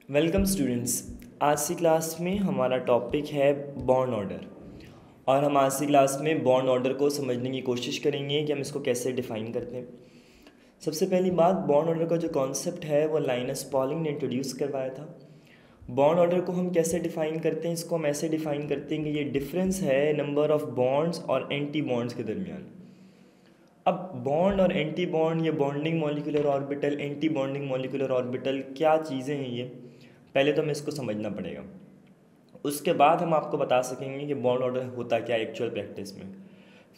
Welcome students. आज की class में हमारा टॉपिक है बॉन्ड ऑर्डर और हम आज की क्लास में बॉन्ड ऑर्डर को समझने की कोशिश करेंगे कि हम इसको कैसे डिफ़ाइन करते हैं। सबसे पहली बात, बॉन्ड ऑर्डर का जो कॉन्सेप्ट है वो लाइनस पॉलिंग ने इंट्रोड्यूस करवाया था। बॉन्ड ऑर्डर को हम कैसे डिफ़ाइन करते हैं? इसको हम ऐसे डिफ़ाइन करते हैं कि ये डिफरेंस है नंबर ऑफ़ बॉन्ड्स और एंटी बॉन्ड्स के दरमियान। अब बॉन्ड और एंटी बॉन्ड, ये bonding molecular orbital, anti bonding molecular orbital, क्या चीज़ें हैं ये पहले तो हमें इसको समझना पड़ेगा। उसके बाद हम आपको बता सकेंगे कि बॉन्ड ऑर्डर होता क्या है एक्चुअल प्रैक्टिस में।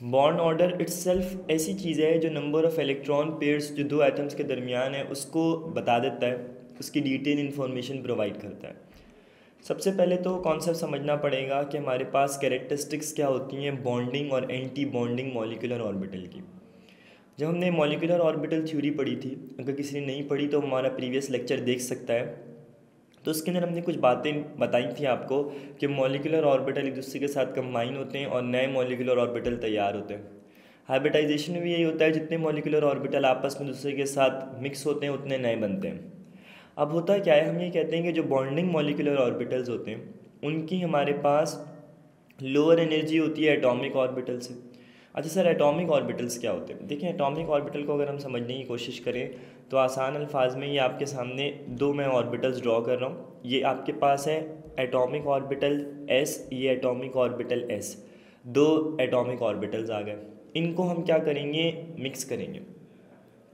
बॉन्ड ऑर्डर इट्सेल्फ ऐसी चीज़ है जो नंबर ऑफ़ इलेक्ट्रॉन पेयर्स जो दो एटम्स के दरमियान है उसको बता देता है, उसकी डिटेल इन्फॉर्मेशन प्रोवाइड करता है। सबसे पहले तो कॉन्सेप्ट समझना पड़ेगा कि हमारे पास कैरेक्टरिस्टिक्स क्या होती हैं बॉन्डिंग और एंटी बॉन्डिंग मॉलिक्यूलर ऑर्बिटल की। जब हमने मॉलिक्यूलर ऑर्बिटल थ्योरी पढ़ी थी, अगर किसी ने नहीं पढ़ी तो हमारा प्रीवियस लेक्चर देख सकता है, तो उसके अंदर हमने कुछ बातें बताई थी आपको कि मॉलिक्यूलर ऑर्बिटल एक दूसरे के साथ कंबाइन होते हैं और नए मॉलिक्यूलर ऑर्बिटल तैयार होते हैं। हाइब्रिडाइजेशन में भी यही होता है, जितने मॉलिक्यूलर ऑर्बिटल आपस में दूसरे के साथ मिक्स होते हैं उतने नए बनते हैं। अब होता क्या है, हम ये कहते हैं कि जो बॉन्डिंग मॉलिक्यूलर ऑर्बिटल्स होते हैं उनकी हमारे पास लोअर एनर्जी होती है एटॉमिक ऑर्बिटल से। अच्छा सर, एटॉमिक ऑर्बिटल्स क्या होते हैं? देखिए, एटॉमिक ऑर्बिटल को अगर हम समझने की कोशिश करें तो आसान अल्फाज में ये आपके सामने दो मैं ऑर्बिटल्स ड्रॉ कर रहा हूँ। ये आपके पास है एटॉमिक ऑर्बिटल एस, ये एटॉमिक ऑर्बिटल एस, दो एटॉमिक ऑर्बिटल्स आ गए। इनको हम क्या करेंगे? मिक्स करेंगे।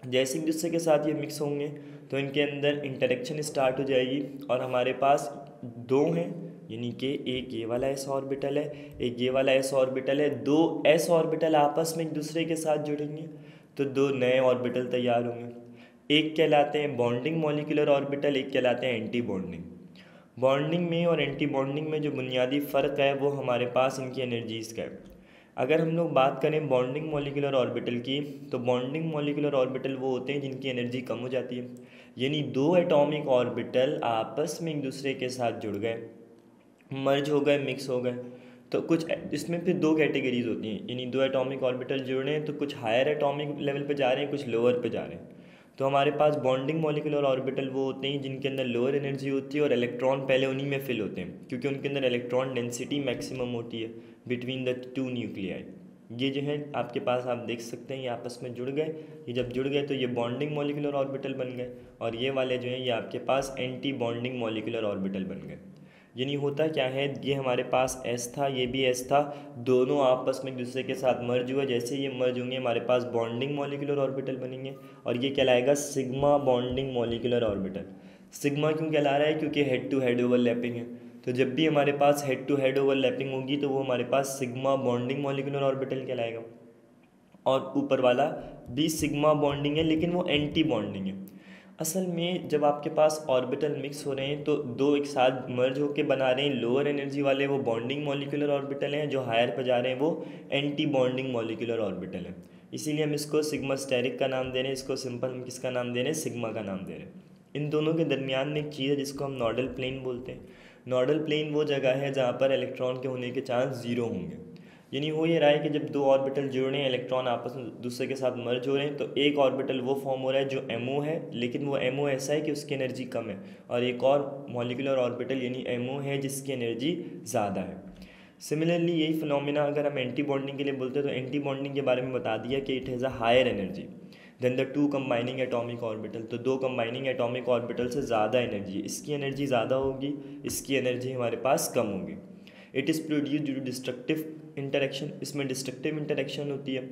जैसे एक दूसरे के साथ ये मिक्स होंगे तो इनके अंदर इंटरेक्शन स्टार्ट हो जाएगी और हमारे पास दो हैं, यानी कि एक ये वाला एस ऑर्बिटल है, एक ये वाला एस ऑर्बिटल है। दो एस ऑर्बिटल आपस में एक दूसरे के साथ जुड़ेंगे तो दो नए ऑर्बिटल तैयार होंगे। एक कहलाते हैं बॉन्डिंग मॉलिक्यूलर ऑर्बिटल, एक कहलाते हैं एंटी बॉन्डिंग। बॉन्डिंग में और एंटी बॉन्डिंग में जो बुनियादी फ़र्क है वो हमारे पास इनकी एनर्जीज़ का है। अगर हम लोग बात करें बॉन्डिंग मॉलिक्यूलर ऑर्बिटल की, तो बॉन्डिंग मॉलिक्यूलर ऑर्बिटल वो होते हैं जिनकी एनर्जी कम हो जाती है, यानी दो एटॉमिक ऑर्बिटल आपस में एक दूसरे के साथ जुड़ गए, मर्ज हो गए, मिक्स हो गए। तो कुछ इसमें फिर दो कैटेगरीज होती हैं, यानी दो एटॉमिक ऑर्बिटल जुड़ रहे हैं तो कुछ हायर एटॉमिक लेवल पे जा रहे हैं, कुछ लोअर पे जा रहे हैं। तो हमारे पास बॉन्डिंग मॉलिक्यूलर ऑर्बिटल वो होते हैं जिनके अंदर लोअर एनर्जी होती है और इलेक्ट्रॉन पहले उन्हीं में फिल होते हैं, क्योंकि उनके अंदर इलेक्ट्रॉन डेंसिटी मैक्सिमम होती है बिटवीन द टू न्यूक्लियाई। ये जो है आपके पास आप देख सकते हैं, ये आपस में जुड़ गए। ये जब जुड़ गए तो ये बॉन्डिंग मॉलिक्यूलर ऑर्बिटल बन गए और ये वाले जो हैं ये आपके पास एंटी बॉन्डिंग मॉलिक्यूलर ऑर्बिटल बन गए। यानी होता क्या है, ये हमारे पास एस था, ये भी एस था, दोनों आपस में एक दूसरे के साथ मर्ज हुए। जैसे ये मर्ज होंगे हमारे पास बॉन्डिंग मॉलिक्यूलर ऑर्बिटल बनेंगे और ये कहलाएगा sigma bonding molecular orbital. Sigma क्यों कहला रहा है? क्योंकि हेड टू हेड ओवरलैपिंग है। तो जब भी हमारे पास हेड टू हेड ओवरलैपिंग होगी तो वो हमारे पास सिग्मा बॉन्डिंग मॉलिक्यूलर ऑर्बिटल कहलाएगा। और ऊपर वाला भी सिग्मा बॉन्डिंग है लेकिन वो एंटी बॉन्डिंग है। असल में जब आपके पास ऑर्बिटल मिक्स हो रहे हैं तो दो एक साथ मर्ज होकर बना रहे हैं लोअर एनर्जी वाले, वो बॉन्डिंग मॉलिक्यूलर ऑर्बिटल हैं। जो हायर पर जा रहे हैं वो एंटी बॉन्डिंग मॉलिक्यूलर ऑर्बिटल है। इसीलिए हम इसको सिग्मा स्टेरिक का नाम दे रहे हैं, इसको सिंपल हम किसका नाम दे रहे हैं? सिग्मा का नाम दे रहे हैं। इन दोनों के दरमियान में एक चीज़ है जिसको हम नोडल प्लेन बोलते हैं। नोडल प्लेन वो जगह है जहाँ पर इलेक्ट्रॉन के होने के चांस ज़ीरो होंगे। यानी हो ये रहा है कि जब दो ऑर्बिटल जुड़ रहे हैं, इलेक्ट्रॉन आपस में दूसरे के साथ मर्ज हो रहे हैं, तो एक ऑर्बिटल वो फॉर्म हो रहा है जो एमओ है, लेकिन वो एमओ ऐसा है कि उसकी एनर्जी कम है, और एक और मॉलिक्यूलर ऑर्बिटल यानी एमओ है जिसकी एनर्जी ज़्यादा है। सिमिलरली यही फिनोमिना अगर हम एंटी बॉन्डिंग के लिए बोलते हैं तो एंटी बॉन्डिंग के बारे में बता दिया कि it has a higher energy than the two combining atomic orbital. तो दो कंबाइनिंग एटॉमिक ऑर्बिटल से ज़्यादा एनर्जी, इसकी एनर्जी ज़्यादा होगी, इसकी एनर्जी हमारे पास कम होगी। It is produce due to destructive interaction. इसमें डिस्ट्रक्टिव इंटरेक्शन होती है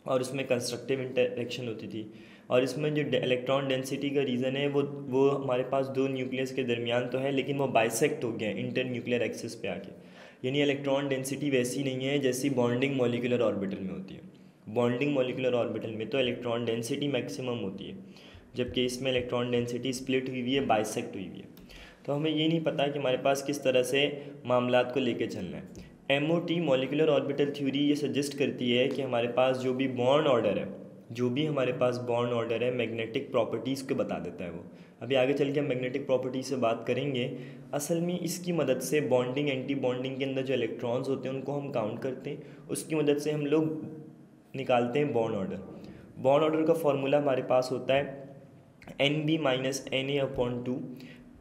और इसमें कंस्ट्रक्टिव इंटरेक्शन होती थी। और इसमें जो इलेक्ट्रॉन डेंसिटी का रीज़न है वो हमारे पास दो न्यूक्लियस के दरमियान तो है, लेकिन वो बाइसेक्ट हो गया है इंटर न्यूक्लियर एक्सिस पे आके। यानी इलेक्ट्रॉन डेंसिटी वैसी नहीं है जैसी बॉन्डिंग मॉलिक्यूलर ऑर्बिटल में होती है। बॉन्डिंग मॉलिक्यूलर ऑर्बिटल में तो इलेक्ट्रॉन डेंसिटी मैक्सिमम होती है, जबकि इसमें इलेक्ट्रॉन डेंसिटी स्प्लिट हुई हुई है, बाइसेक्ट हुई हुई है। तो हमें ये नहीं पता कि हमारे पास किस तरह से मामलात को लेके चलना है। एमओटी मॉलिक्यूलर ऑर्बिटल थ्योरी ये सजेस्ट करती है कि हमारे पास जो भी बॉन्ड ऑर्डर है, जो भी हमारे पास बॉन्ड ऑर्डर है, मैग्नेटिक प्रॉपर्टीज़ को बता देता है वो। अभी आगे चल के हम मैग्नेटिक प्रॉपर्टीज से बात करेंगे। असल में इसकी मदद से बॉन्डिंग एंटी बॉन्डिंग के अंदर जो इलेक्ट्रॉन्स होते हैं उनको हम काउंट करते हैं, उसकी मदद से हम लोग निकालते हैं बॉन्ड ऑर्डर। बॉन्ड ऑर्डर का फॉर्मूला हमारे पास होता है N B minus N A upon two.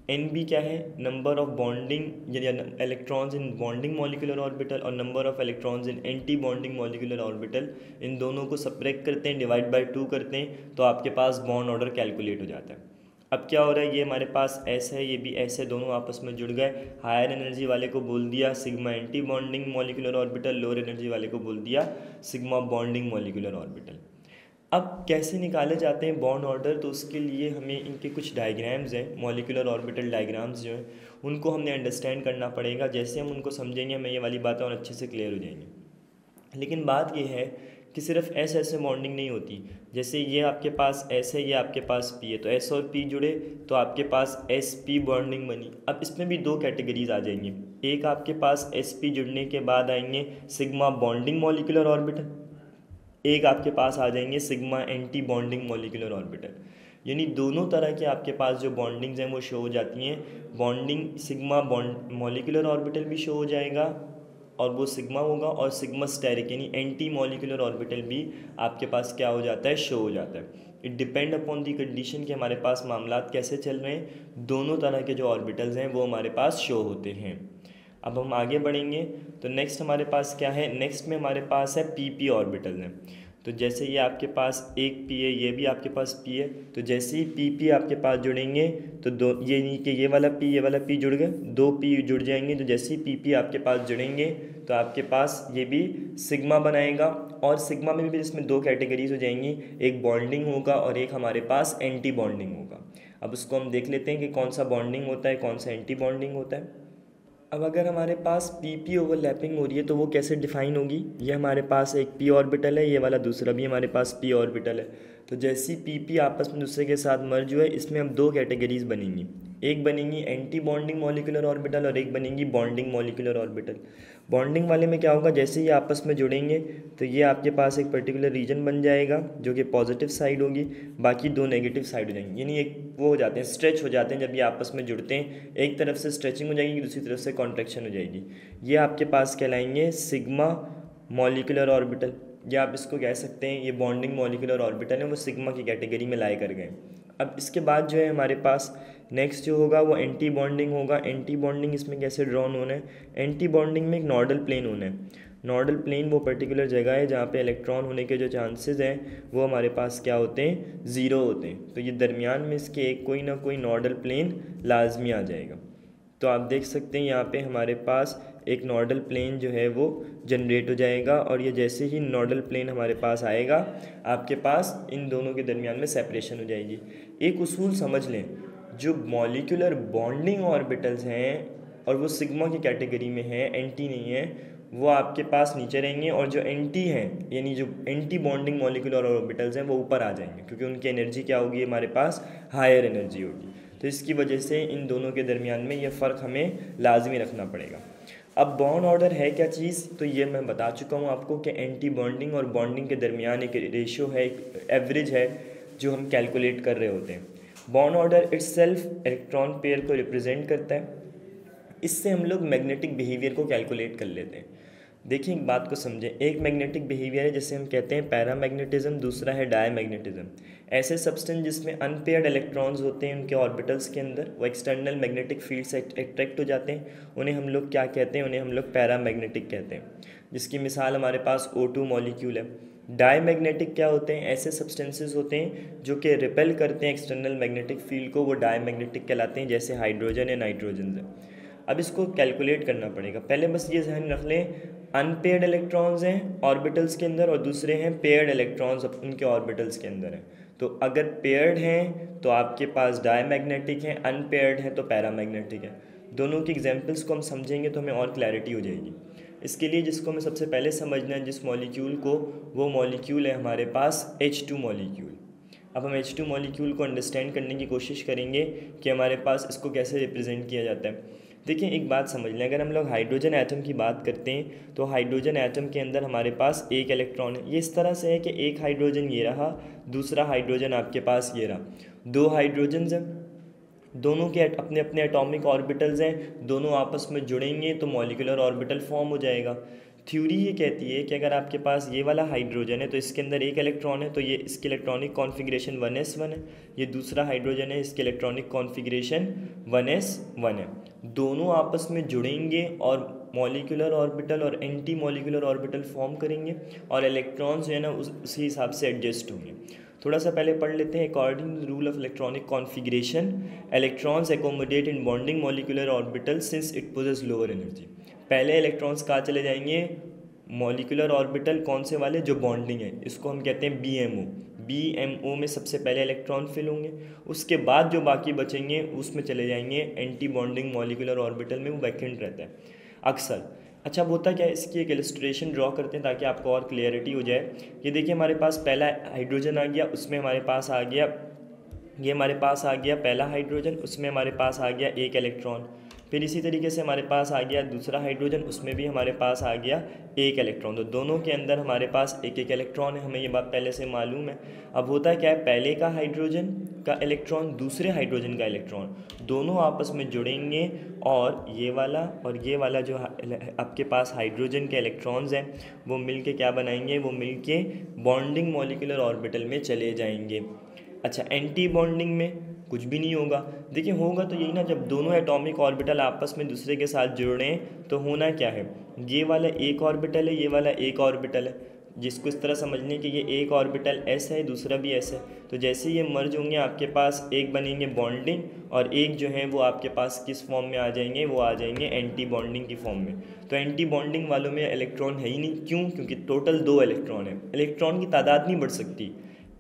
N B क्या है, नंबर ऑफ बॉन्डिंग यानी electrons in bonding molecular orbital, और number of electrons in anti bonding molecular orbital. इन दोनों को सब्ट्रैक्ट करते हैं, डिवाइड बाय 2 करते हैं, तो आपके पास बॉन्ड ऑर्डर कैलकुलेट हो जाता है। अब क्या हो रहा है, ये हमारे पास एस है, ये भी एस है, दोनों आपस में जुड़ गए। हायर एनर्जी वाले को बोल दिया sigma anti bonding molecular orbital, lower energy वाले को बोल दिया सिग्मा बॉन्डिंग मॉलिक्यूलर ऑर्बिटल। अब कैसे निकाले जाते हैं बॉन्ड ऑर्डर, तो उसके लिए हमें इनके कुछ डायग्राम्स हैं, मॉलिक्यूलर ऑर्बिटल डायग्राम्स जो हैं उनको हमने अंडरस्टैंड करना पड़ेगा। जैसे हम उनको समझेंगे हमें ये वाली बातें और अच्छे से क्लियर हो जाएंगी। लेकिन बात ये है कि सिर्फ एस एस से बॉन्डिंग नहीं होती। जैसे ये आपके पास एस है, ये आपके पास पी है, तो एस और पी जुड़े तो आपके पास एस पी बॉन्डिंग बनी। अब इसमें भी दो कैटेगरीज आ जाएंगी, एक आपके पास एस पी जुड़ने के बाद आएंगे सिग्मा बॉन्डिंग मॉलिक्यूलर ऑर्बिटल, एक आपके पास आ जाएंगे sigma anti bonding molecular orbital. यानी दोनों तरह के आपके पास जो बॉन्डिंग्स हैं वो शो हो जाती हैं। Bonding sigma bond molecular orbital भी शो हो जाएगा और वो सिग्मा होगा, और सिग्मा स्टेरिक यानी एंटी मॉलिक्यूलर ऑर्बिटल भी आपके पास क्या हो जाता है, शो हो जाता है। It depend upon the condition कि हमारे पास मामलात कैसे चल रहे हैं, दोनों तरह के जो ऑर्बिटल्स हैं वो हमारे पास शो होते हैं। अब हम आगे बढ़ेंगे तो नेक्स्ट हमारे पास क्या है, नेक्स्ट में हमारे पास है पी पी ऑर्बिटल हैं। तो जैसे ये आपके पास एक पी है, ये भी आपके पास पी है, तो जैसे ही पी पी आपके पास जुड़ेंगे तो दो ये नहीं कि ये वाला पी जुड़ गए, दो पी जुड़ जाएंगे, तो जैसे ही पी पी आपके पास जुड़ेंगे तो आपके पास ये भी सिग्मा बनाएगा। और सिग्मा में भी इसमें दो कैटेगरीज हो जाएंगी, एक बॉन्डिंग होगा और एक हमारे पास एंटी बॉन्डिंग होगा। अब उसको हम देख लेते हैं कि कौन सा बॉन्डिंग होता है, कौन सा एंटी बॉन्डिंग होता है। अब अगर हमारे पास पी पी ओवरलैपिंग हो रही है तो वो कैसे डिफाइन होगी, ये हमारे पास एक पी ऑर्बिटल है, ये वाला दूसरा भी हमारे पास पी ऑर्बिटल है। तो जैसी पी पी आपस में दूसरे के साथ मर्ज हुए, इसमें अब दो कैटेगरीज बनेंगी, एक बनेंगी एंटी बॉन्डिंग मॉलिक्यूलर ऑर्बिटल और एक बनेंगी बॉन्डिंग मॉलिक्यूलर ऑर्बिटल। बॉन्डिंग वाले में क्या होगा, जैसे ही आपस में जुड़ेंगे तो ये आपके पास एक पर्टिकुलर रीजन बन जाएगा जो कि पॉजिटिव साइड होगी, बाकी दो नेगेटिव साइड हो जाएंगी। यानी एक वो हो जाते हैं, स्ट्रेच हो जाते हैं जब ये आपस में जुड़ते हैं, एक तरफ से स्ट्रेचिंग हो जाएगी, दूसरी तरफ से कॉन्ट्रैक्शन हो जाएगी। ये आपके पास कहलाएंगे सिग्मा मॉलिक्यूलर ऑर्बिटल, या आप इसको कह सकते हैं ये बॉन्डिंग मॉलिक्यूलर ऑर्बिटल है, वो सिग्मा की कैटेगरी में लाए कर गए। अब इसके बाद जो है हमारे पास नेक्स्ट जो होगा वो एंटी बॉन्डिंग होगा। एंटी बॉन्डिंग इसमें कैसे ड्रॉन होना है, एंटी बॉन्डिंग में एक नॉर्डल प्लेन होना है। नॉर्डल प्लेन वो पर्टिकुलर जगह है जहाँ पे इलेक्ट्रॉन होने के जो चांसेस हैं वो हमारे पास क्या होते हैं, ज़ीरो होते हैं। तो ये दरमियान में इसके एक कोई ना कोई नॉर्डल प्लेन लाजमी आ जाएगा। तो आप देख सकते हैं यहाँ पे हमारे पास एक नॉर्डल प्लेन जो है वो जनरेट हो जाएगा, और ये जैसे ही नॉर्डल प्लेन हमारे पास आएगा आपके पास इन दोनों के दरमियान में सेपरेशन हो जाएगी। एक उसूल समझ लें, जो मॉलिक्यूलर बॉन्डिंग ऑर्बिटल्स हैं और वो सिग्मा की कैटेगरी में है, एंटी नहीं है, वो आपके पास नीचे रहेंगे, और जो एंटी हैं यानी जो एंटी बॉन्डिंग मॉलिक्यूलर ऑर्बिटल्स हैं वो ऊपर आ जाएंगे, क्योंकि उनकी एनर्जी क्या होगी, हमारे पास हायर एनर्जी होगी। तो इसकी वजह से इन दोनों के दरमियान में ये फ़र्क हमें लाजमी रखना पड़ेगा। अब बॉन्ड ऑर्डर है क्या चीज़, तो ये मैं बता चुका हूँ आपको कि एंटी बॉन्डिंग और बॉन्डिंग के दरमियान एक रेशियो है, एक एवरेज है जो हम कैलकुलेट कर रहे होते हैं। Bond order itself electron pair को रिप्रेजेंट करता है, इससे हम लोग मैग्नेटिक बिहेवियर को कैलकुलेट कर लेते हैं। देखिए एक बात को समझें, एक मैग्नेटिक बिहेवियर है जिसे हम कहते हैं पैरामैग्नेटिज्म, दूसरा है डायमैग्नेटिज्म। ऐसे सब्सटेंस जिसमें अनपेयर्ड इलेक्ट्रॉन्स होते हैं उनके ऑर्बिटल्स के अंदर, वो एक्सटर्नल मैग्नेटिक फील्ड से अट्रैक्ट हो जाते हैं, उन्हें हम लोग क्या कहते हैं, उन्हें हम लोग पैरामैग्नेटिक कहते हैं, जिसकी मिसाल हमारे पास O2 मॉलिक्यूल है। डायमैग्नेटिक क्या होते हैं, ऐसे सब्सटेंसेस होते हैं जो कि रिपेल करते हैं एक्सटर्नल मैग्नेटिक फील्ड को, वो डायमैग्नेटिक कहलाते हैं, जैसे हाइड्रोजन या नाइट्रोजन है। अब इसको कैलकुलेट करना पड़ेगा। पहले बस ये ध्यान रख लें, अनपेयर्ड इलेक्ट्रॉन्स हैं ऑर्बिटल्स के अंदर और दूसरे हैं पेयर्ड इलेक्ट्रॉन्स उनके ऑर्बिटल्स के अंदर हैं। तो अगर पेयर्ड हैं तो आपके पास डायमैग्नेटिक हैं, अनपेयर्ड हैं तो पैरामैग्नेटिक है। दोनों की एग्जांपल्स को हम समझेंगे तो हमें और क्लैरिटी हो जाएगी। इसके लिए जिसको हमें सबसे पहले समझना है जिस मॉलिक्यूल को, वो मॉलिक्यूल है हमारे पास H2 मॉलिक्यूल। अब हम H2 मॉलिक्यूल को अंडरस्टैंड करने की कोशिश करेंगे कि हमारे पास इसको कैसे रिप्रेजेंट किया जाता है। देखिए एक बात समझ लें, अगर हम लोग हाइड्रोजन एटम की बात करते हैं तो हाइड्रोजन एटम के अंदर हमारे पास एक इलेक्ट्रॉन है। ये इस तरह से है कि एक हाइड्रोजन ये रहा, दूसरा हाइड्रोजन आपके पास ये रहा, दो हाइड्रोजन्स हैं, दोनों के अपने अपने एटॉमिक ऑर्बिटल्स हैं, दोनों आपस में जुड़ेंगे तो मॉलिक्यूलर ऑर्बिटल फॉर्म हो जाएगा। थ्योरी ये कहती है कि अगर आपके पास ये वाला हाइड्रोजन है तो इसके अंदर एक इलेक्ट्रॉन है, तो ये इसकी इलेक्ट्रॉनिक कॉन्फ़िगरेशन 1s1 है। ये दूसरा हाइड्रोजन है, इसकी इलेक्ट्रॉनिक कॉन्फ़िगरेशन 1s1 है। दोनों आपस में जुड़ेंगे और मॉलिक्यूलर ऑर्बिटल और एंटी मॉलिक्यूलर ऑर्बिटल फॉर्म करेंगे और इलेक्ट्रॉन्स जो है ना उसी हिसाब से एडजस्ट होंगे। थोड़ा सा पहले पढ़ लेते हैं। According to the rule of electronic configuration, electrons accommodate in bonding molecular orbital since it possess lower energy. पहले इलेक्ट्रॉन्स कहाँ चले जाएंगे? मॉलिक्यूलर ऑर्बिटल कौन से वाले? जो बॉन्डिंग है, इसको हम कहते हैं BMO में सबसे पहले इलेक्ट्रॉन फिल होंगे। उसके बाद जो बाकी बचेंगे उसमें चले जाएंगे एंटी बॉन्डिंग मॉलिक्यूलर ऑर्बिटल में, वो वैकेंट रहता है अक्सर। अच्छा, अब होता क्या है, इसकी एक इलस्ट्रेशन ड्रॉ करते हैं ताकि आपको और क्लियरिटी हो जाए। ये देखिए, हमारे पास पहला हाइड्रोजन आ गया, उसमें हमारे पास आ गया, ये हमारे पास आ गया पहला हाइड्रोजन, उसमें हमारे पास आ गया एक इलेक्ट्रॉन। फिर इसी तरीके से हमारे पास आ गया दूसरा हाइड्रोजन, उसमें भी हमारे पास आ गया एक इलेक्ट्रॉन। तो दोनों के अंदर हमारे पास एक एक इलेक्ट्रॉन है, हमें ये बात पहले से मालूम है। अब होता क्या है, पहले का हाइड्रोजन का इलेक्ट्रॉन दूसरे हाइड्रोजन का इलेक्ट्रॉन दोनों आपस में जुड़ेंगे और ये वाला जो आपके पास हाइड्रोजन के इलेक्ट्रॉन्स हैं वो मिलके क्या बनाएंगे? वो मिलके बॉन्डिंग मॉलिक्यूलर ऑर्बिटल में चले जाएंगे। अच्छा, एंटी बॉन्डिंग में कुछ भी नहीं होगा। देखिए, होगा तो यही ना, जब दोनों एटॉमिक ऑर्बिटल आपस में दूसरे के साथ जुड़ रहे हैं तो होना क्या है, ये वाला एक ऑर्बिटल है, ये वाला एक ऑर्बिटल है, जिसको इस तरह समझ लें कि ये एक ऑर्बिटल S है, दूसरा भी S है। तो जैसे ये मर्ज होंगे आपके पास एक बनेंगे बॉन्डिंग और एक जो है वो आपके पास किस फॉर्म में आ जाएंगे? वो आ जाएंगे एंटी बॉन्डिंग की फॉर्म में। तो एंटी बॉन्डिंग वालों में इलेक्ट्रॉन है ही नहीं। क्यों? क्योंकि टोटल 2 इलेक्ट्रॉन है, इलेक्ट्रॉन की तादाद नहीं बढ़ सकती।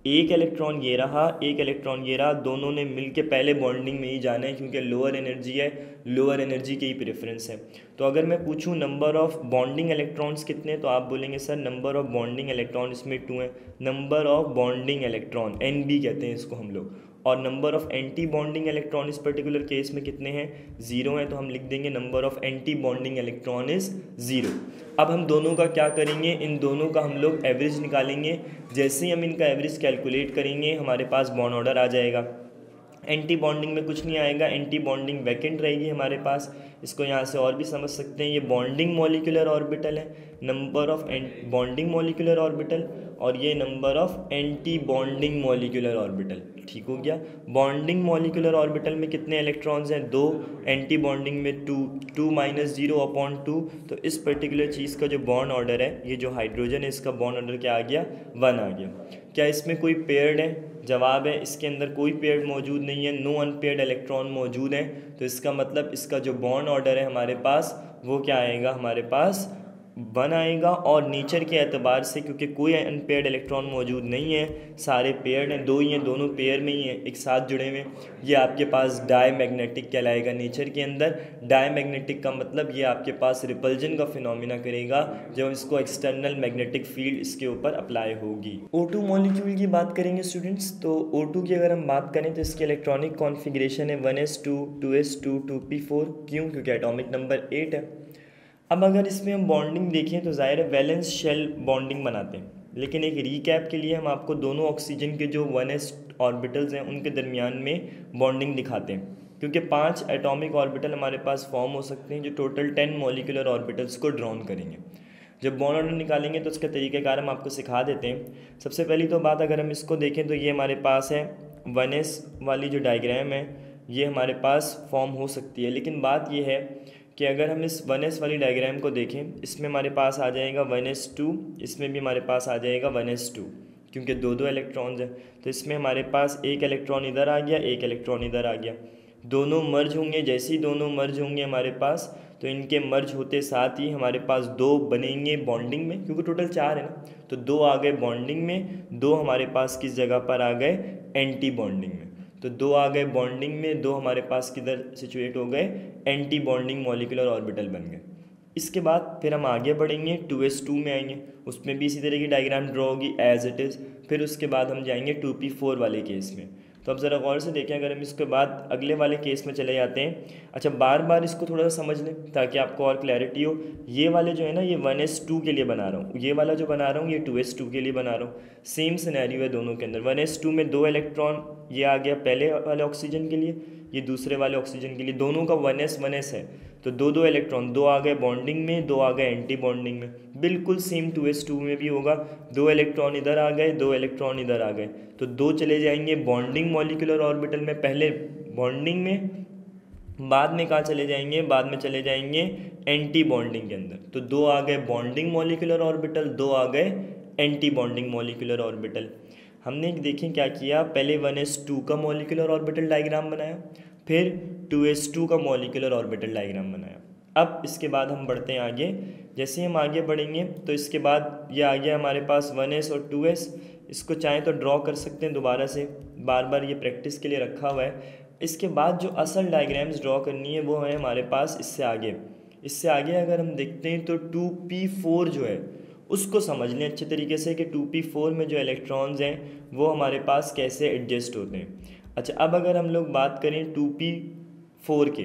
एक इलेक्ट्रॉन ये रहा, एक इलेक्ट्रॉन ये रहा, दोनों ने मिलके पहले बॉन्डिंग में ही जाना है क्योंकि लोअर एनर्जी है, लोअर एनर्जी की ही प्रेफरेंस है। तो अगर मैं पूछूं नंबर ऑफ बॉन्डिंग इलेक्ट्रॉन्स कितने, तो आप बोलेंगे sir number of bonding electron इसमें 2 है। Number of bonding electron NB कहते हैं इसको हम लोग। और number of anti bonding electron इस पर्टिकुलर केस में कितने हैं? 0 हैं। तो हम लिख देंगे number of anti bonding electron is 0। अब हम दोनों का क्या करेंगे? इन दोनों का हम लोग एवरेज निकालेंगे। जैसे ही हम इनका एवरेज कैलकुलेट करेंगे हमारे पास बॉन्ड ऑर्डर आ जाएगा। एंटी बॉन्डिंग में कुछ नहीं आएगा, एंटी बॉन्डिंग वैकेंट रहेगी हमारे पास। इसको यहाँ से और भी समझ सकते हैं, ये बॉन्डिंग मॉलिक्यूलर ऑर्बिटल है, number of bonding molecular orbital, और ये number of anti bonding molecular orbital. ठीक हो गया। बॉन्डिंग मॉलिक्यूलर ऑर्बिटल में कितने इलेक्ट्रॉन्स हैं? 2। एंटी बॉन्डिंग में 2 माइनस 0/2। तो इस पर्टिकुलर चीज़ का जो बॉन्ड ऑर्डर है, ये जो हाइड्रोजन है इसका बॉन्ड ऑर्डर क्या आ गया? 1 आ गया। क्या इसमें कोई पेयर्ड है? जवाब है इसके अंदर कोई पेयर्ड मौजूद नहीं है, नो अनपेयर्ड इलेक्ट्रॉन मौजूद हैं। तो इसका मतलब इसका जो बॉन्ड ऑर्डर है हमारे पास वो क्या आएगा? हमारे पास 1 आएगा। और नेचर के एतबार से क्योंकि कोई अनपेयर्ड इलेक्ट्रॉन मौजूद नहीं है, सारे पेयर्ड हैं, 2 ही हैं, दोनों पेयर में ही हैं, एक साथ जुड़े हुए। ये आपके पास डायमैग्नेटिक कहलाएगा नेचर के अंदर। डायमैग्नेटिक का मतलब ये आपके पास रिपल्जन का फिनोमिना करेगा जब इसको एक्सटर्नल मैग्नेटिक फील्ड इसके ऊपर अप्लाई होगी। O2 मॉलिक्यूल की बात करेंगे स्टूडेंट्स, तो O2 की अगर हम बात करें तो इसकी इलेक्ट्रॉनिक कॉन्फ़िगरेशन है 1s2 2s2 2p4। क्यों? क्योंकि एटॉमिक नंबर 8 है। अब अगर इसमें हम बॉन्डिंग देखें तो ज़ाहिर है वैलेंस शेल बॉन्डिंग बनाते हैं, लेकिन एक रीकैप के लिए हम आपको दोनों ऑक्सीजन के जो 1s ऑर्बिटल्स हैं उनके दरमियान में बॉन्डिंग दिखाते हैं, क्योंकि 5 एटॉमिक ऑर्बिटल हमारे पास फॉर्म हो सकते हैं जो टोटल 10 मॉलिक्यूलर ऑर्बिटल्स को ड्रॉन करेंगे। जब बॉन्ड ऑर्डर निकालेंगे तो उसका तरीक़ाकार हम आपको सिखा देते हैं। सबसे पहली तो बात अगर हम इसको देखें तो ये हमारे पास है 1s वाली जो डायग्राम है ये हमारे पास फॉर्म हो सकती है, लेकिन बात ये है कि अगर हम इस 1s वाली डायग्राम को देखें, इसमें हमारे पास आ जाएगा 1s2, इसमें भी हमारे पास आ जाएगा 1s2, क्योंकि 2 इलेक्ट्रॉन्स हैं। तो इसमें हमारे पास एक इलेक्ट्रॉन इधर आ गया, एक इलेक्ट्रॉन इधर आ गया, दोनों मर्ज होंगे। जैसे ही दोनों मर्ज होंगे हमारे पास, तो इनके मर्ज होते साथ ही हमारे पास 2 बनेंगे बॉन्डिंग में, क्योंकि टोटल 4 है ना, तो 2 आ गए बॉन्डिंग में, 2 हमारे पास किस जगह पर आ गए? एंटी बॉन्डिंग में। तो 2 आ गए बॉन्डिंग में, 2 हमारे पास किधर सिचुएट हो गए? एंटी बॉन्डिंग मॉलिक्यूलर ऑर्बिटल बन गए। इसके बाद फिर हम आगे बढ़ेंगे 2s2 में आएंगे, उसमें भी इसी तरह की डायग्राम ड्रॉ होगी एज इट इज़। फिर उसके बाद हम जाएंगे 2p4 वाले केस में। तो अब ज़रा गौर से देखें, अगर हम इसके बाद अगले वाले केस में चले जाते हैं। अच्छा, बार बार इसको थोड़ा सा समझ लें ताकि आपको और क्लैरिटी हो। ये वाले जो है ना, ये 1s2 के लिए बना रहा हूँ, ये वाला जो बना रहा हूँ ये 2s2 के लिए बना रहा हूँ। सेम सिनेरियो है दोनों के अंदर। 1s2 में 2 इलेक्ट्रॉन ये आ गया पहले वाले ऑक्सीजन के लिए, ये दूसरे वाले ऑक्सीजन के लिए, दोनों का 1s है, तो दो दो इलेक्ट्रॉन, दो आ गए बॉन्डिंग में, दो आ गए एंटी बॉन्डिंग में। बिल्कुल सेम 2s2 में भी होगा, दो इलेक्ट्रॉन इधर आ गए, दो इलेक्ट्रॉन इधर आ गए, तो दो चले जाएंगे बॉन्डिंग मॉलिक्यूलर ऑर्बिटल में, पहले बॉन्डिंग में, बाद में कहाँ चले जाएंगे, बाद में चले जाएंगे एंटी बॉन्डिंग के अंदर। तो दो आ गए बॉन्डिंग मॉलिक्यूलर ऑर्बिटल, दो आ गए एंटी बॉन्डिंग मॉलिक्यूलर ऑर्बिटल। हमने देखें क्या किया, पहले 1s2 का मॉलिक्यूलर ऑर्बिटल डायग्राम बनाया, फिर 2s2 का मॉलिक्यूलर ऑर्बिटल डायग्राम बनाया। अब इसके बाद हम बढ़ते हैं आगे। जैसे ही हम आगे बढ़ेंगे तो इसके बाद ये आ गया हमारे पास 1s और 2s। इसको चाहें तो ड्रॉ कर सकते हैं दोबारा से, बार बार ये प्रैक्टिस के लिए रखा हुआ है। इसके बाद जो असल डायग्राम्स ड्रॉ करनी है वो है हमारे पास इससे आगे। इससे आगे अगर हम देखते हैं तो 2p4 जो है उसको समझ लें अच्छे तरीके से कि 2p4 में जो इलेक्ट्रॉन्स हैं वो हमारे पास कैसे एडजस्ट होते हैं। अच्छा, अब अगर हम लोग बात करें 2p4 के,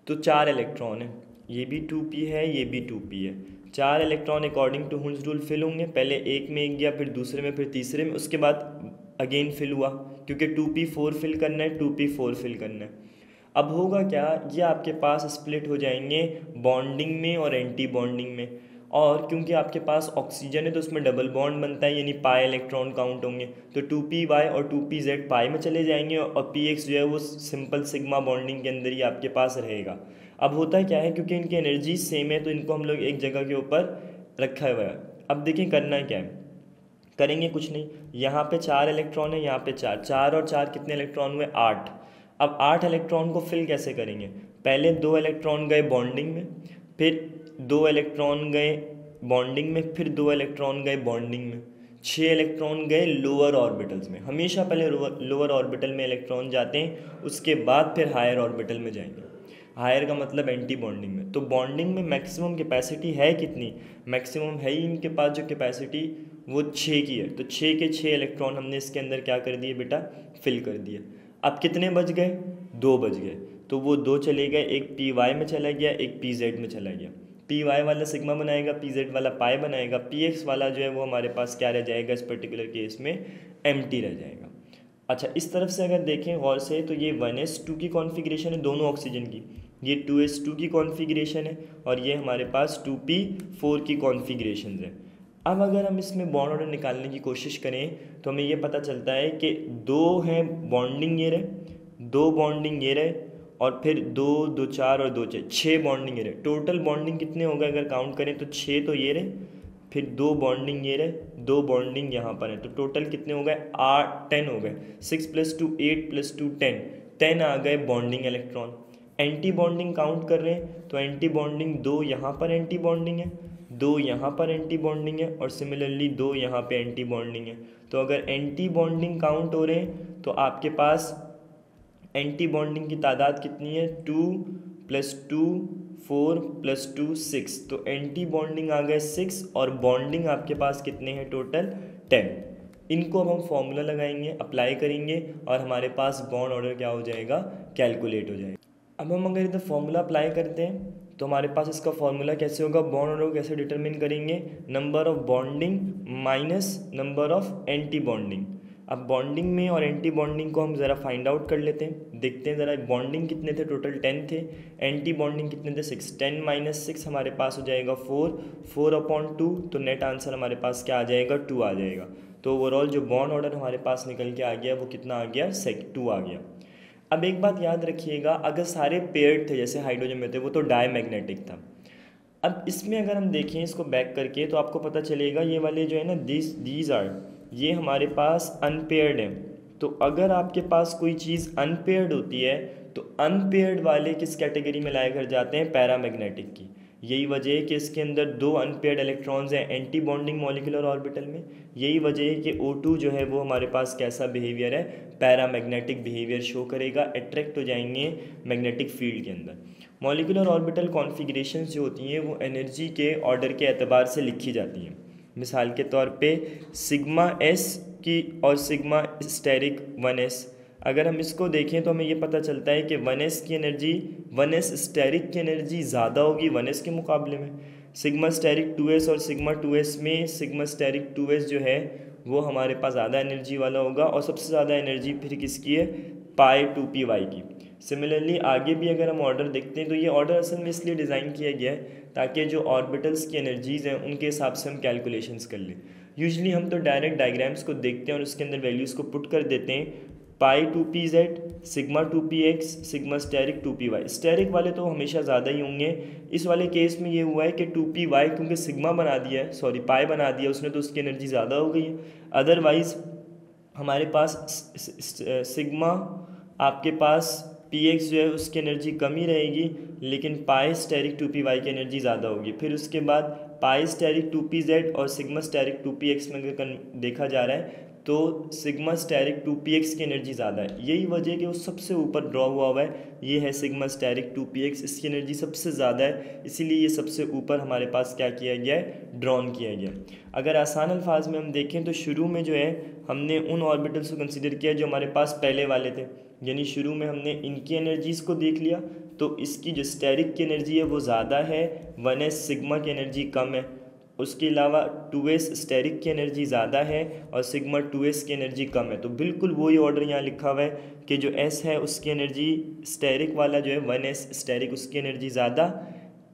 तो 4 इलेक्ट्रॉन हैं, ये भी 2p है, ये भी 2p है। 4 electron according to Hund's rule fill होंगे, पहले एक में एक गया, फिर दूसरे में, फिर तीसरे में, उसके बाद अगेन फिल हुआ, क्योंकि 2p4 फिल करना है, 2p4 फिल करना है। अब होगा क्या, ये आपके पास स्प्लिट हो जाएंगे बॉन्डिंग में और एंटी बॉन्डिंग में, और क्योंकि आपके पास ऑक्सीजन है तो उसमें डबल बॉन्ड बनता है, यानी पाई इलेक्ट्रॉन काउंट होंगे, तो 2py और 2pz पाई में चले जाएंगे, और px जो है वो सिंपल सिग्मा बॉन्डिंग के अंदर ही आपके पास रहेगा। अब होता क्या है, क्योंकि इनकी एनर्जी सेम है तो इनको हम लोग एक जगह के ऊपर रखा हुआ है। अब देखिए करना क्या है, करेंगे कुछ नहीं, यहाँ पे 4 इलेक्ट्रॉन है, यहाँ पे 4, 4 और 4 कितने इलेक्ट्रॉन हुए, 8। अब 8 इलेक्ट्रॉन को फिल कैसे करेंगे, पहले 2 इलेक्ट्रॉन गए बॉन्डिंग में, फिर 2 इलेक्ट्रॉन गए बॉन्डिंग में, फिर 2 इलेक्ट्रॉन गए बॉन्डिंग में, 6 इलेक्ट्रॉन गए लोअर ऑर्बिटल्स में। हमेशा पहले लोअर ऑर्बिटल में इलेक्ट्रॉन जाते हैं, उसके बाद फिर हायर ऑर्बिटल में जाएंगे। हायर का मतलब एंटी बॉन्डिंग में। तो बॉन्डिंग में मैक्सिमम कैपेसिटी है कितनी, मैक्सिमम है ही इनके पास जो कैपेसिटी वो 6 की है, तो 6 के 6 इलेक्ट्रॉन हमने इसके अंदर क्या कर दिए बेटा, फिल कर दिए। अब कितने बच गए, 2 बच गए, तो वो 2 चले गए, एक py में चला गया, एक pz में चला गया। py वाला सिग्मा बनाएगा, pz वाला पाई बनाएगा, px वाला जो है वो हमारे पास क्या रह जाएगा, इस पर्टिकुलर केस में एम्प्टी रह जाएगा। अच्छा, इस तरफ से अगर देखें गौर से तो ये 1s2 की कॉन्फ़िगरेशन है दोनों ऑक्सीजन की, ये 2s2 की कॉन्फ़िगरेशन है, और ये हमारे पास 2p4 की कॉन्फ़िगरेशन है। अब अगर हम इसमें बॉन्ड ऑर्डर निकालने की कोशिश करें तो हमें ये पता चलता है कि 2 हैं बॉन्डिंग ये रहे, 2 बॉन्डिंग ये रहे, और फिर 2 2 4 और 2 6, 6 बॉन्डिंग ये रहे। टोटल बॉन्डिंग कितने हो गए अगर काउंट करें तो 6 तो ये रहे, फिर 2 बॉन्डिंग ये रहे, 2 बॉन्डिंग यहाँ पर है, तो टोटल कितने हो गए, 8 10 हो गए। 6 + 2 8 + 2 10, 10 आ गए bonding electron. Anti bonding count कर रहे हैं तो एंटी बॉन्डिंग 2 यहाँ पर एंटी बॉन्डिंग है, 2 यहाँ पर एंटी बॉन्डिंग है, और सिमिलरली 2 यहाँ पे एंटी बॉन्डिंग है। तो अगर एंटी बॉन्डिंग काउंट हो रहे हैं तो आपके पास एंटी बॉन्डिंग की तादाद कितनी है, 2 + 2 4 + 2 6, तो एंटी बॉन्डिंग आ गए 6, और बॉन्डिंग आपके पास कितने हैं टोटल, 10। इनको अब हम फॉर्मूला लगाएंगे, अप्लाई करेंगे, और हमारे पास बॉन्ड ऑर्डर क्या हो जाएगा, कैलकुलेट हो जाएगा। अब हम अगर इधर फॉर्मूला अप्लाई करते हैं तो हमारे पास इसका फॉर्मूला कैसे होगा, बॉन्ड ऑर्डर को कैसे डिटरमिन करेंगे, number of bonding minus number of anti bonding. अब बॉन्डिंग में और एंटी बॉन्डिंग को हम ज़रा फाइंड आउट कर लेते हैं, देखते हैं ज़रा बॉन्डिंग कितने थे, टोटल 10 थे, एंटी बॉन्डिंग कितने थे 6, 10 - 6 हमारे पास हो जाएगा 4, 4/2, तो नेट आंसर हमारे पास क्या आ जाएगा, 2 आ जाएगा। तो ओवरऑल जो बॉन्ड ऑर्डर हमारे पास निकल के आ गया वो कितना आ गया, 2 आ गया। अब एक बात याद रखिएगा, अगर सारे पेयर्ड थे जैसे हाइड्रोजन में थे वो तो डायमैग्नेटिक था। अब इसमें अगर हम देखें इसको बैक करके तो आपको पता चलेगा ये वाले जो है ना, दीज आर, ये हमारे पास अनपेयर्ड हैं। तो अगर आपके पास कोई चीज़ अनपेयर्ड होती है तो अनपेयर्ड वाले किस कैटेगरी में लाए कर जाते हैं, पैरामैग्नेटिक की। यही वजह है कि इसके अंदर 2 अनपेयर्ड इलेक्ट्रॉन्स हैं एंटी बॉन्डिंग मॉलिक्यूलर ऑर्बिटल में। यही वजह है कि O2 जो है वो हमारे पास कैसा बिहेवियर है, पैरामैग्नेटिक बिहेवियर शो करेगा, अट्रैक्ट हो जाएंगे मैग्नेटिक फील्ड के अंदर। मॉलिक्यूलर ऑर्बिटल कॉन्फ़िगरेशंस जो होती हैं वो एनर्जी के ऑर्डर के एतबार से लिखी जाती हैं। मिसाल के तौर पे सिग्मा S की और सिग्मा स्टेरिक 1s, अगर हम इसको देखें तो हमें ये पता चलता है कि 1s की एनर्जी, 1s स्टेरिक की एनर्जी ज़्यादा होगी 1s के मुकाबले में। सिग्मा स्टेरिक 2s और सिग्मा 2s में सिग्मा स्टेरिक 2s जो है वो हमारे पास ज़्यादा एनर्जी वाला होगा, और सबसे ज़्यादा एनर्जी फिर किसकी है, पाई 2py की। सिमिलरली आगे भी अगर हम ऑर्डर देखते हैं तो ये ऑर्डर असल में इसलिए डिज़ाइन किया गया है ताकि जो ऑर्बिटल्स की एनर्जीज़ हैं उनके हिसाब से हम कैलकुलेशंस कर लें। यूजुअली हम तो डायरेक्ट डायग्राम्स को देखते हैं और उसके अंदर वैल्यूज़ को पुट कर देते हैं, pi 2pz, sigma 2px, sigma asterisk 2py। Asterisk वाले तो हमेशा ज़्यादा ही होंगे। इस वाले केस में ये हुआ है कि 2py क्योंकि सिग्मा बना दिया है, सॉरी पाई बना दिया उसने, तो उसकी एनर्जी ज़्यादा हो गई है। अदरवाइज़ हमारे पास सिग्मा आपके पास px जो है उसकी एनर्जी कम ही रहेगी, लेकिन पाई स्टेरिक 2py की एनर्जी ज़्यादा होगी। फिर उसके बाद पाई स्टेरिक 2pz और सिग्मा स्टेरिक 2px में अगर देखा जा रहा है तो सिग्मा स्टेरिक 2px की एनर्जी ज़्यादा है। यही वजह है कि वो सबसे ऊपर ड्रॉ हुआ है, ये है सिग्मा स्टेरिक 2px, इसकी एनर्जी सबसे ज़्यादा है, इसीलिए ये सबसे ऊपर हमारे पास क्या किया गया है, ड्रॉन किया गया। अगर आसान अल्फाज में हम देखें तो शुरू में जो है हमने उन ऑर्बिटल्स को कंसिडर किया जो हमारे पास पहले वाले थे, यानी शुरू में हमने इनकी एनर्जीज़ को देख लिया, तो इसकी जो स्टेरिक की एनर्जी है वो ज़्यादा है, 1s सिग्मा की एनर्जी कम है। उसके अलावा 2s स्टेरिक की एनर्जी ज़्यादा है और सिग्मा 2s की एनर्जी कम है। तो बिल्कुल वही ऑर्डर यहाँ लिखा हुआ है कि जो s है उसकी एनर्जी स्टेरिक वाला जो है 1s स्टेरिक उसकी एनर्जी ज़्यादा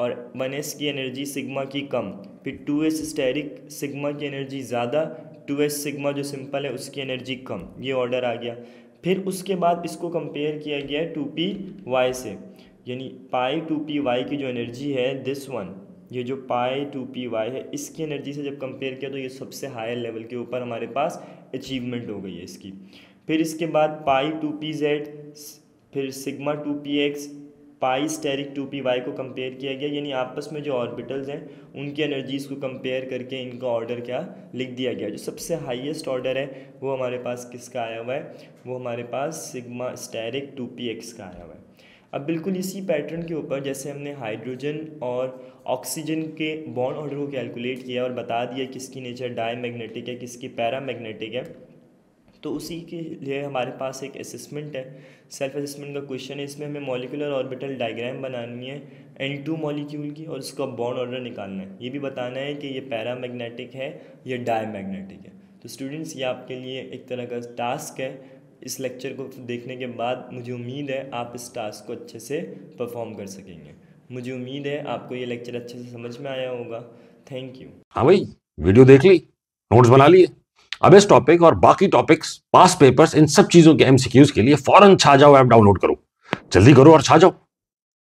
और 1s की एनर्जी सिग्मा की कम, फिर 2s स्टेरिक सिग्मा की एनर्जी ज़्यादा, 2s सिग्मा जो सिंपल है उसकी एनर्जी कम, ये ऑर्डर आ गया। फिर उसके बाद इसको कंपेयर किया गया है 2py से, यानी पाई 2py की जो एनर्जी है दिस वन, ये जो पाई 2py है इसकी एनर्जी से जब कंपेयर किया तो ये सबसे हायर लेवल के ऊपर हमारे पास अचीवमेंट हो गई है इसकी। फिर इसके बाद पाई 2pz, फिर सिग्मा 2px, पाई स्टेरिक 2py को कंपेयर किया गया, यानी आपस में जो ऑर्बिटल्स हैं उनकी एनर्जीज़ को कंपेयर करके इनका ऑर्डर क्या लिख दिया गया। जो सबसे हाईएस्ट ऑर्डर है वो हमारे पास किसका आया हुआ है, वो हमारे पास सिग्मा स्टेरिक 2px का आया हुआ है। अब बिल्कुल इसी पैटर्न के ऊपर जैसे हमने हाइड्रोजन और ऑक्सीजन के बॉन्ड ऑर्डर को कैलकुलेट किया और बता दिया किसकी नेचर डायमैग्नेटिक है, किसकी पैरामैग्नेटिक है, तो उसी के लिए हमारे पास एक असेसमेंट है, सेल्फ असेसमेंट का क्वेश्चन है। इसमें हमें मॉलिक्यूलर ऑर्बिटल डायग्राम बनानी है N2 मॉलिक्यूल की और उसका बॉन्ड ऑर्डर निकालना है। ये भी बताना है कि ये पैरामैग्नेटिक है, ये डायमैग्नेटिक है। तो स्टूडेंट्स ये आपके लिए एक तरह का टास्क है। इस लेक्चर को देखने के बाद मुझे उम्मीद है आप इस टास्क को अच्छे से परफॉर्म कर सकेंगे। मुझे उम्मीद है आपको ये लेक्चर अच्छे से समझ में आया होगा। Thank you. हाँ भाई, वीडियो देख ली, नोट्स बना लिए। अब इस टॉपिक और बाकी टॉपिक्स, पास्ट पेपर्स, इन सब चीजों के एमसीक्यूज के लिए फौरन छा जाओ ऐप डाउनलोड करो। जल्दी करो और छा जाओ।